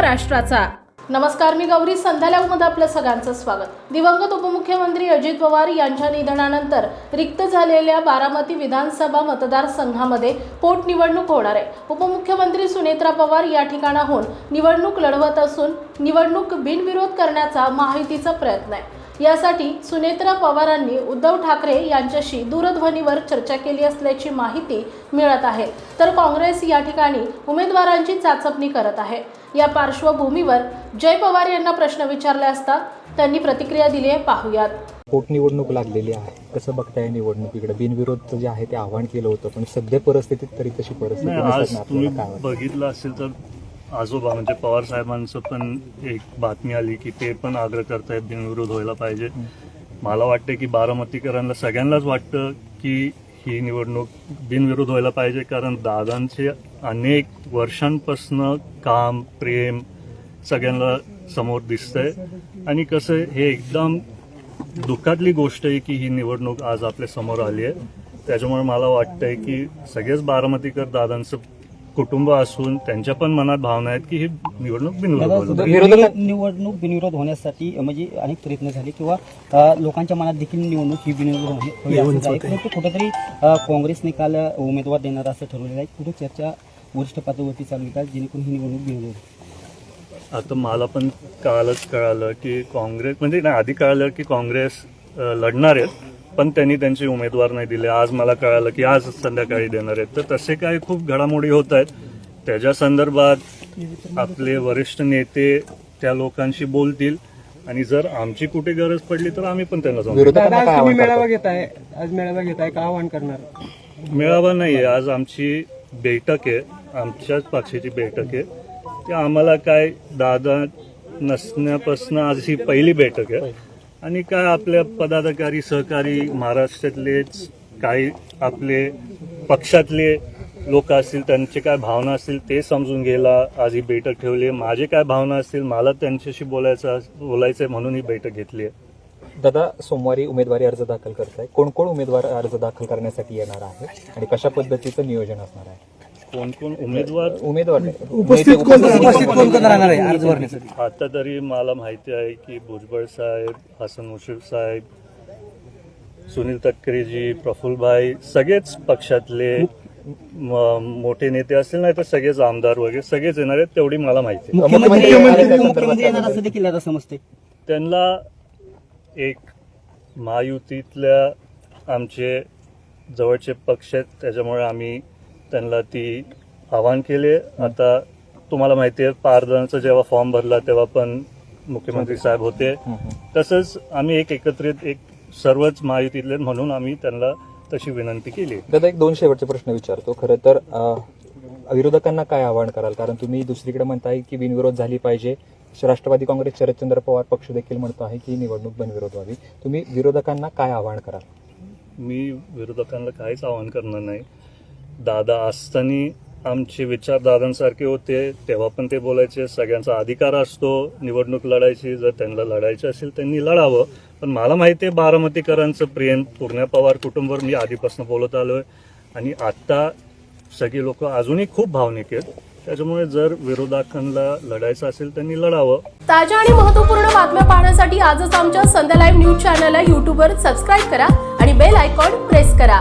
महाराष्ट्राचा। नमस्कार, मी गौरी संध्या लाईव्हमध्ये आपलं सगळ्यांचं स्वागत। दिवंगत उपमुख्यमंत्री अजित पवार यांच्या निधनानंतर रिक्त झालेल्या बारामती विधानसभा मतदारसंघामध्ये पोटनिवडणूक होणार आहे। उपमुख्यमंत्री सुनेत्रा पवार या ठिकाणाहून निवडणूक लढवत असून निवडणूक बिनविरोध करण्याचा महायुतीचा प्रयत्न आहे। यासाठी सुनेत्रा पवारांनी उद्धव ठाकरे यांच्याशी दूरध्वनीवर चर्चा केली असल्याची माहिती मिळत आहे। तर काँग्रेस या ठिकाणी उमेदवारांची चाचपणी करत आहे। या पार्श्वभूमीवर जय पवार यांना प्रश्न विचारले असता त्यांनी प्रतिक्रिया दिली आहे, पाहूयात। पोटनिवडणूक लागलेली आहे, कसं बघताय निवडणुकीकडे? बिनविरोध जे आहे ते आव्हान केलं होतं, पण सध्या परिस्थितीत तरी तशी परिस्थिती आज तुम्ही बघितलं असेल तर आजोबा म्हणजे पवार साहेबांचं पण एक बातमी आली की ते पण आग्रह करतायत बिनविरोध व्हायला पाहिजे। मला वाटतं की बारामतीकरांना सगळ्यांनाच वाटतं की ही निवडणूक बिनविरोध व्हायला पाहिजे, कारण दादांचे अनेक वर्षांपासून काम प्रेम सगळ्यांना समोर दिसतंय आणि कसं हे एकदम दुःखातली गोष्ट आहे की ही निवडणूक आज आपल्या समोर आली आहे। त्याच्यामुळे मला वाटतंय की सगळेच बारामतीकर दादांचं कुटुंब असून त्यांच्या पण मनात भावना आहेत की ही निवडणूक निवडणूक बिनविरोध होण्यासाठी म्हणजे अनेक प्रयत्न झाले किंवा लोकांच्या मनात देखील निवडणूक ही बिनविरोध होणे, परंतु कुठेतरी काँग्रेसने काल उमेदवार देणार असं ठरवलेलं आहे। कुठे चर्चा वरिष्ठ पातळीवरती चालू आहे जेणेकरून ही निवडणूक बिनविरोध? आता मला पण कालच कळालं की काँग्रेस म्हणजे नाही, आधी कळालं की काँग्रेस लढणार आहेत पण त्यांनी त्यांचे उमेदवार नाही दिले। आज मला कळालं की आज संध्याकाळी देणार आहेत। तर तसे काही खूप घडामोडी होत आहेत, त्याच्या संदर्भात आपले वरिष्ठ नेते त्या लोकांशी बोलतील आणि जर आमची कुठे गरज पडली तर आम्ही पण त्यांना जाऊ। मेळावा घेताय, आज मेळावा घेताय, का आवाहन करणार? मेळावा नाहीये, आज आमची बैठक आहे, आमच्याच पक्षाची बैठक आहे। ते आम्हाला काय दादा नसण्यापासून आज ही पहिली बैठक आहे आणि काय आपल्या पदाधिकारी सहकारी महाराष्ट्रातलेच काही आपले पक्षातले लोक असतील त्यांचे काय भावना असतील ते समजून घ्यायला आज ही बैठक ठेवली आहे। माझे काय भावना असतील मला त्यांच्याशी बोलायचंय म्हणून ही बैठक घेतली आहे। दादा, सोमवारी उमेदवारी अर्ज दाखल करताय, कोण कोण उमेदवार अर्ज दाखल करण्यासाठी येणार आहे आणि कशा पद्धतीचं नियोजन असणार आहे? कोण कोण उमेदवार उपस्थित कोण राहणार आहे अर्ज भरण्यासाठी? आता तरी मला माहिती आहे की भुजबळ साहेब, हसन मुश्रीफ साहेब, सुनील तटकरेजी, प्रफुल्लभाई, सगळेच पक्षातले मोठे नेते असतील नाही तर सगळेच आमदार वगैरे सगळेच येणार आहेत, तेवढी मला माहिती आहे। मुख्यमंत्री येणार असं देखील आता समजते। त्यांना एक महायुतीतल्या आमचे जवळचे पक्ष आहेत त्याच्यामुळे आम्ही त्यांना ती आवाहन केले। आता तुम्हाला माहिती आहे पारदानाचा जेव्हा फॉर्म भरला तेव्हा पण मुख्यमंत्री साहेब होते, तसंच आम्ही एकत्रित सर्वच महायुतीतले म्हणून आम्ही त्यांना तशी विनंती केली। दादा, एक दोन शेवटचे प्रश्न विचारतो। खरं तर विरोधकांना काय आवाहन कराल? कारण तुम्ही दुसरीकडे म्हणताय की बिनविरोध झाली पाहिजे, राष्ट्रवादी काँग्रेस शरदचंद्र पवार पक्ष देखील म्हणतो आहे की निवडणूक बिनविरोध व्हावी, तुम्ही विरोधकांना काय आवाहन कराल? मी विरोधकांना काहीच आवाहन करणार नाही। दादा असताना आमचे विचार दादांसारखे होते, तेव्हा पण ते बोलायचे सगळ्यांचा अधिकार असतो निवडणूक लढायची, जर त्यांना लढायची असेल त्यांनी लढावं। पण मला माहिती आहे बारामतीकरांचं प्रेम पूर्ण पवार कुटुंबावर मी आधीपासून बोलत आलोय आणि आता सगळी लोक अजूनही खूप भावनिक आहेत, त्याच्यामुळे जर विरोधकांना लढायचं असेल त्यांनी लढावं। ताज्या आणि महत्त्वपूर्ण बातम्या पाहण्यासाठी आजच आमच्या संध्या लाईव्ह न्यूज चॅनलला YouTubeवर सबस्क्राईब करा आणि बेल आयकॉन प्रेस करा।